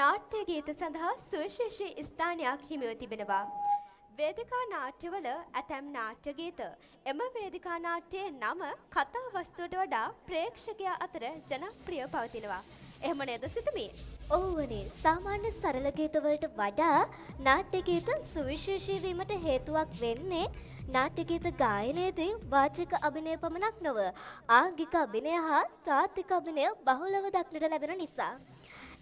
නාට්‍ය ගීත සඳහා සුවිශේෂී ස්ථානයක් හිමිව තිබෙනවා. වේදිකා නාට්‍යවල ඇතැම් නාට්‍ය ගීත එම වේදිකා නාට්‍යයේ නම කතා වස්තුවට වඩා ප්‍රේක්ෂකයා අතර ජනප්‍රිය පවතිනවා. එහෙම නේද සිතුමි? ඔව්වනේ. සාමාන්‍ය සරල ගීත වලට වඩා නාට්‍ය ගීත සුවිශේෂී වීමට හේතුවක් වෙන්නේ නාට්‍ය ගීත ගායනයේදී වාචික අභිනය පමණක් නොව ආංගික අභිනය හා තාත්වික අභිනය බහුලව දක්නට ලැබෙන නිසා.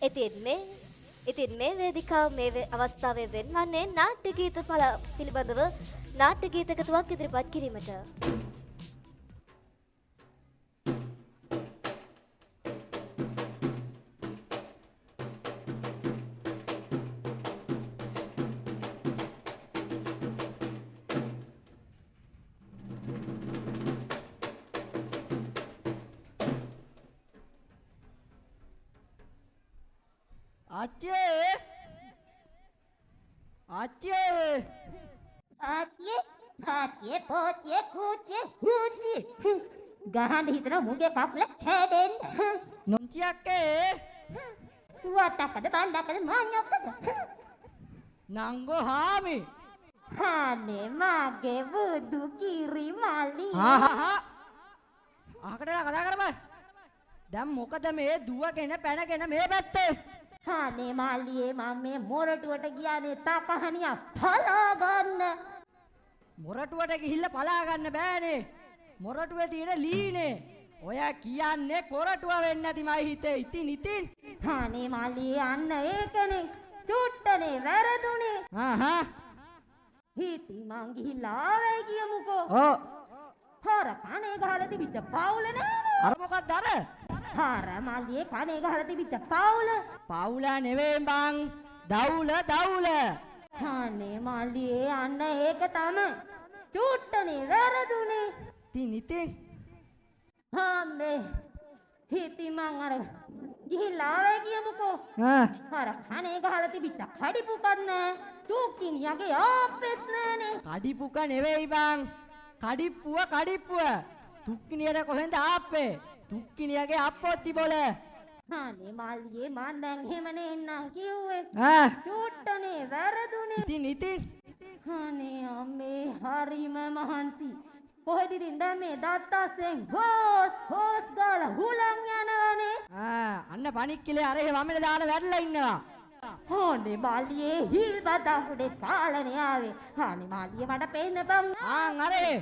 ඉතින් මේ වේදිකාව මේ අවස්ථාවේ වෙන්වන්නේ නාට්‍ය ගීත පිළිබඳව නාට්‍ය ගීත එකතුවක් ඉදිරිපත් කිරීමට. ආච්චේ පොච්චේ කුච්චේ හුච්චි ගහන්න හිතන මුගේ කපල හැදෙන්න නොන්චියක්කේ වටකද බණ්ඩකද මාන්නොක්කද නංගෝ හාමි හානේ මාගේ බුදු කිරි මල්ලි ආකටලා කතා කරපන් දැන් මොකද මේ දුවගෙන පැනගෙන මේ පැත්තේ හානේ මල්ලියේ මම මේ මොරටුවට ගියානේ තාකහනියා පලා ගන්න මොරටුවට ගිහිල්ලා පලා ගන්න බෑනේ මොරටුවේ තියෙන ලීනේ ඔයා කියන්නේ කොරටුව වෙන්නේ නැති මයි හිතේ ඉතින් හානේ මල්ලියේ අන්න ඒකනේ චුට්ටනේ වැරදුනේ හිති මං ගිහිල්ලා ආවේ කියමුකෝ හොර කනේ ගහලා තිබිච්ච පවුල නෑනේ අර මොකක්ද අර හාර මල්ලියේ කනේ ගහලා තිබිච්ච පවුල නෙවෙයි බං දවුල හානේ මල්ලියේ අන්න ඒක තමයි චුට්ටනේ වැරදුනේ ඉතින් හාමේ හිති මං අර ගිහිල්ලා ආවේ කියමුකෝ අර කනේ ගහලා තිබිච්ච කඩිපුකක් නෑ තුක්කිනියගේ ආපෙත් නෑනේ කඩිපුක නෙවෙයි බං කඩිප්පුව තුක්කිනියට කොහෙන්ද ආප්පේ තුක්කිනියගේ අප්පොත්ති බොල හානේ මල්ලියේ මං දැන් එහෙම නෙන්නම් කිව්වේ චුට්ටනේ වැරදුනේ ඉතින් හානේ අම්මේ හරිම මහන්සි කොහෙද ඉතින් දැන් මේ දත්තස්සෙන් හොස් ගාලා හුලං යනවනේ අන්න පණික්කිලේ අර එහෙ වමනේ දාන වැටලා ඉන්නවා හොනේ මල්ලියේ හිල් බදාහුඩේ කාලනේ ආවේ හානේ මල්ලියේ මට පේන්න බං අරේ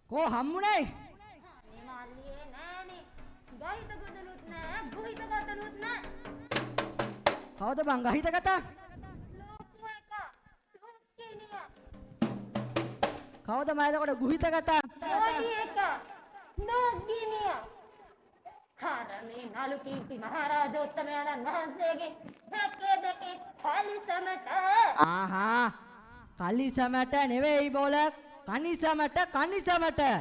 කෝ හම්බුනේ හානේ මල්ලියේ නෑනේ ගහිත ගොදලුත් නෑ ගුහිත ගතලුත් නෑ කවුද බං ගහිත කතා ලොකු එක තුක්කිනිය කවුද මයිලකට ගුහිත කතා පොඩි එක නුග්ගිනිය හරමේ නලු කීර්ති මහරජෝත්තමයන්න් වහන්සේගේ හැකේ දෙකේ කලිසමට කලිසමට නෙවෙයි බෝල කනිසමට නාතේ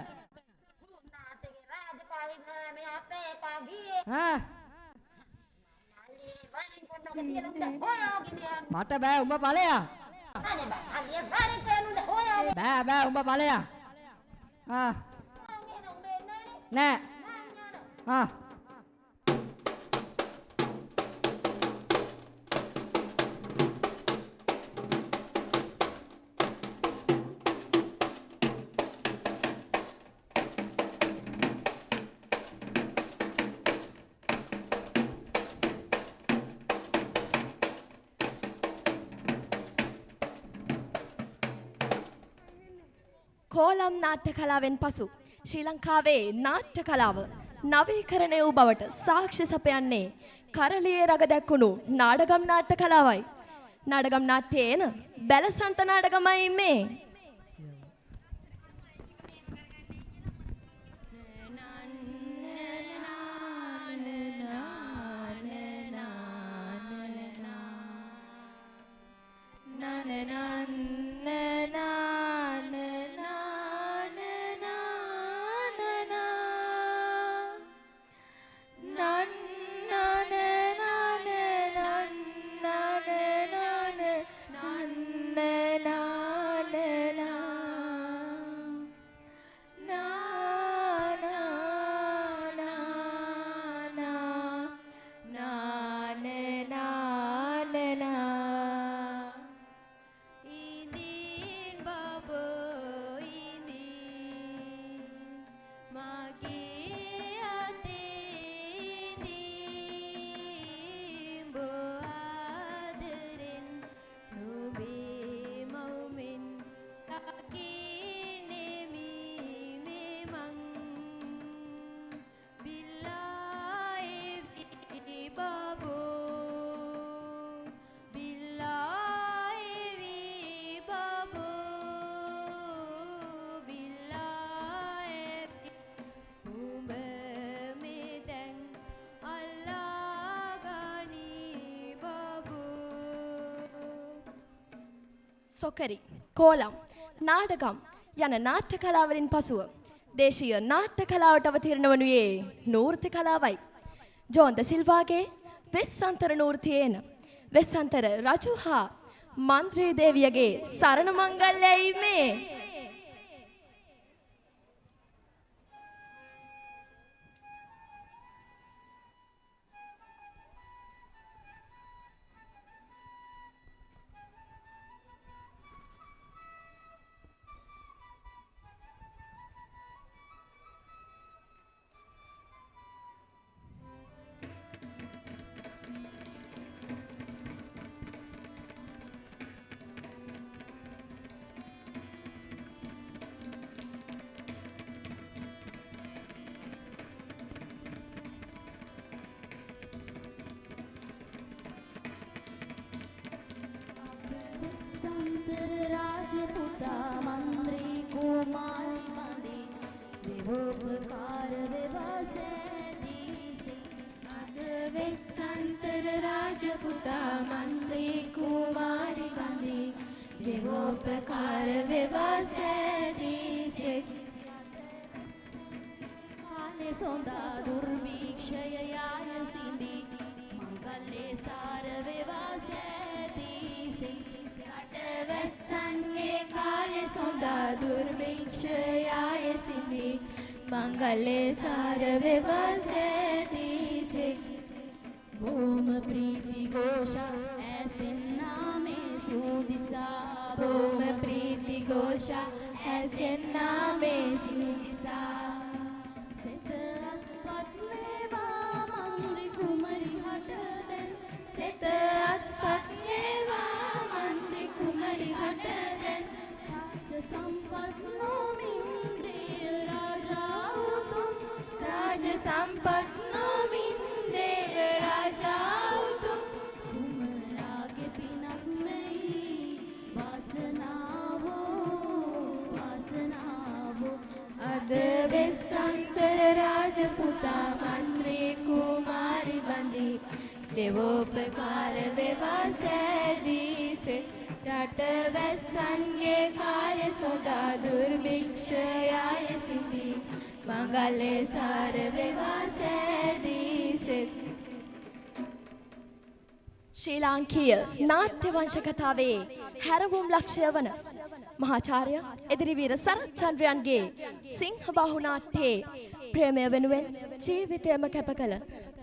රාජකාරී මේ අපේ එකා ගියේ මල්ලියේ වරින් පොන්නක තියන උඩ හොයාගෙන යන්න මට බෑ උඹ ඵලයා අනේ බා මල්ලියේ වරින් කරන උඩ හොයාගෙන බෑ උඹ ඵලයා මං එන උඹ එන්නනේ නෑ කෝලම් නාට්‍ය කලාවෙන් පසු ශ්‍රී ලංකාවේ නාට්‍ය කලාව නවීකරණය වූ බවට සාක්ෂි සපයන්නේ කරලියේ රග දැක්වුණු නාඩගම් නාට්‍ය කලාවයි. නාඩගම් නාට්‍යයේ එන බැලසන්ත නාඩගමයි මේ. සොකරි, කෝලම්, නාඩගම් යන නාට්‍ය කලාවලින් පසුව දේශීය නාට්‍ය කලාවට අවතීර්ණ වනුයේ නූර්ති කලාවයි. ජෝන්ද සිල්වාගේ වෙස්සන්තර නූර්තියේන වෙස්සන්තර රජු හා මන්ත්‍රී දේවියගේ සරණ මංගල්‍යයි මේ. मंगले सार विवासे से भूम प्रीति घोषा ऐसे नामे सुदिशा भूम प्रीति घोषा ऐसे नामे सुदिशा सेत पत्नेवा मंद्री कुमारी हटदन सेत पत्नेवा मंद्री कुमारी हटदन राज संपन्नो राज संपन्नो देव राजा तुम रागे पिनक में वासनावो अद वेसंतर राजपुता मंत्री कुमारी बंदी देवोपकार विवासे दिसे रट वेसंगे काल सोदा दुर्भिक्षयाय सिद्धि मंगले सार विवासे दिसे. ශ්‍රී ලාංකීය නාට්‍ය වංශ කතාවේ හැරවුම් ලක්ෂ්‍ය වන මහාචාර්ය එදිරිවීර සරච්චන්ද්‍රයන්ගේ සිංහබාහු නාට්‍යයේ ප්‍රේමය වෙනුවෙන් ජීවිතයම කැප කළ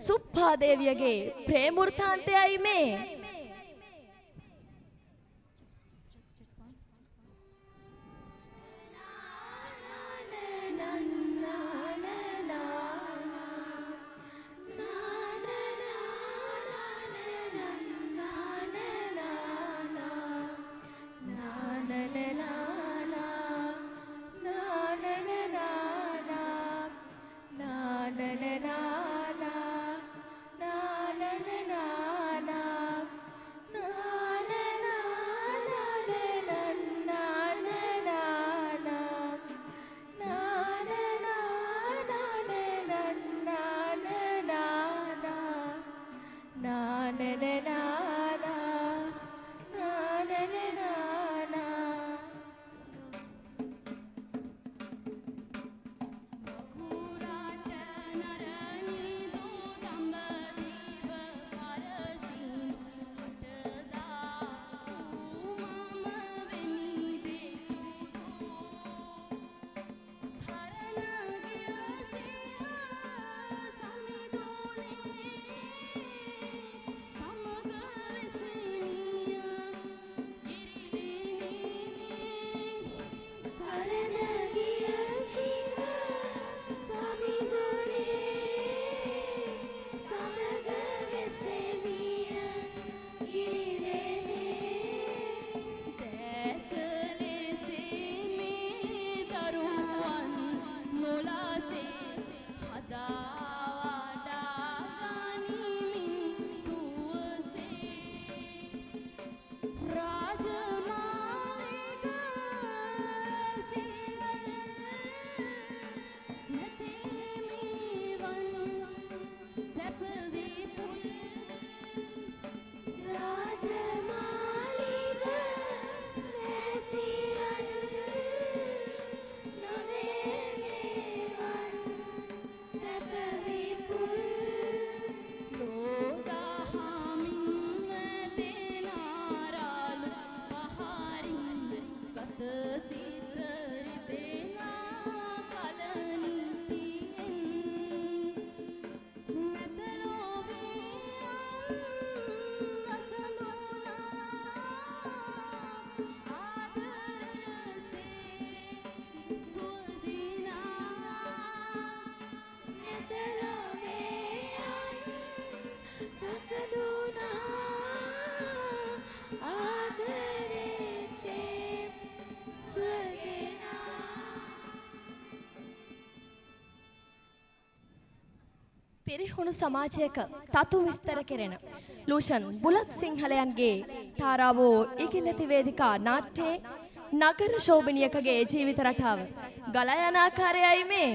සුප්පා දේවියගේ ප්‍රේමෘතාන්තයයි මේ. පිරිහුණු සමාජයක තතු විස්තර කෙරෙන ලූෂන් බුලත් සිංහලයන්ගේ තාරාවෝ ඉකිලති වේදිකා නාට්‍යයේ නගර ශෝභනියකගේ ජීවිත රටාව ගලා යන ආකාරයයි මේ.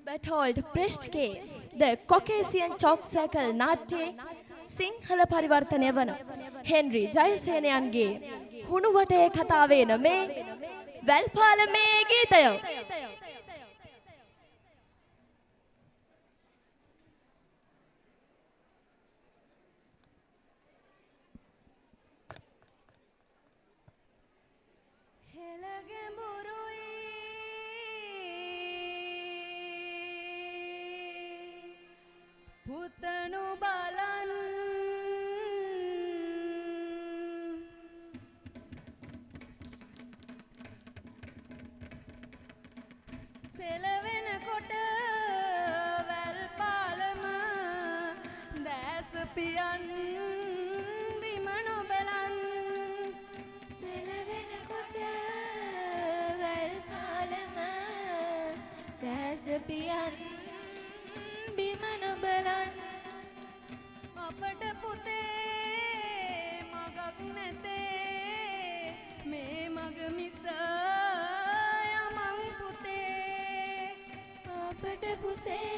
Bertolt Brechtගේ The Caucasian Chalk Circle නාට්‍යයේ සිංහල පරිවර්තනය වන හෙන්රි ජයසේනයන්ගේ හුණුවටේ කතාවේ මේ වැල්පාලමේ ගීතය. පුතනු බලන් සෙලවෙනකොට වැල්පාලම දැස පියන් බිම නොබලන් සෙලවෙනකොට වැල්පාලම දැස පියන් බිම නොබලන් අපට පුතේ මගක් නැතේ මේ මග මිස යමන් පුතේ අපට පුතේ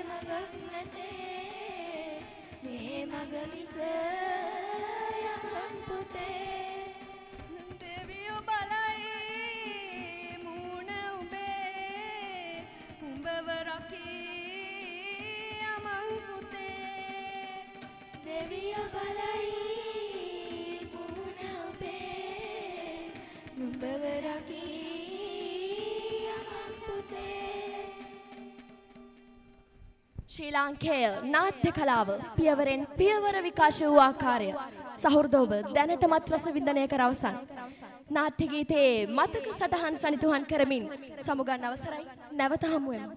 මගක් නැතේ මේ මග මිස යමන් පුතේ දෙවියෝ බලයි මූණ උඹේ උඹව රකී දෙවියෝ බලයි මූණ ඔබේ නුඹව රකී යමන් පුතේ. ශ්‍රී ලාංකේය නාට්‍ය කලාව පියවරෙන් පියවර විකාශ වූ ආකාරය සහෘදව දැනටමත් රස වින්දනය කර අවසන්. නාට්‍ය ගීතයේ මතක සටහන් සනිටුහන් කරමින් සමුගන්න අවසරයි. නැවත හමු වෙමු.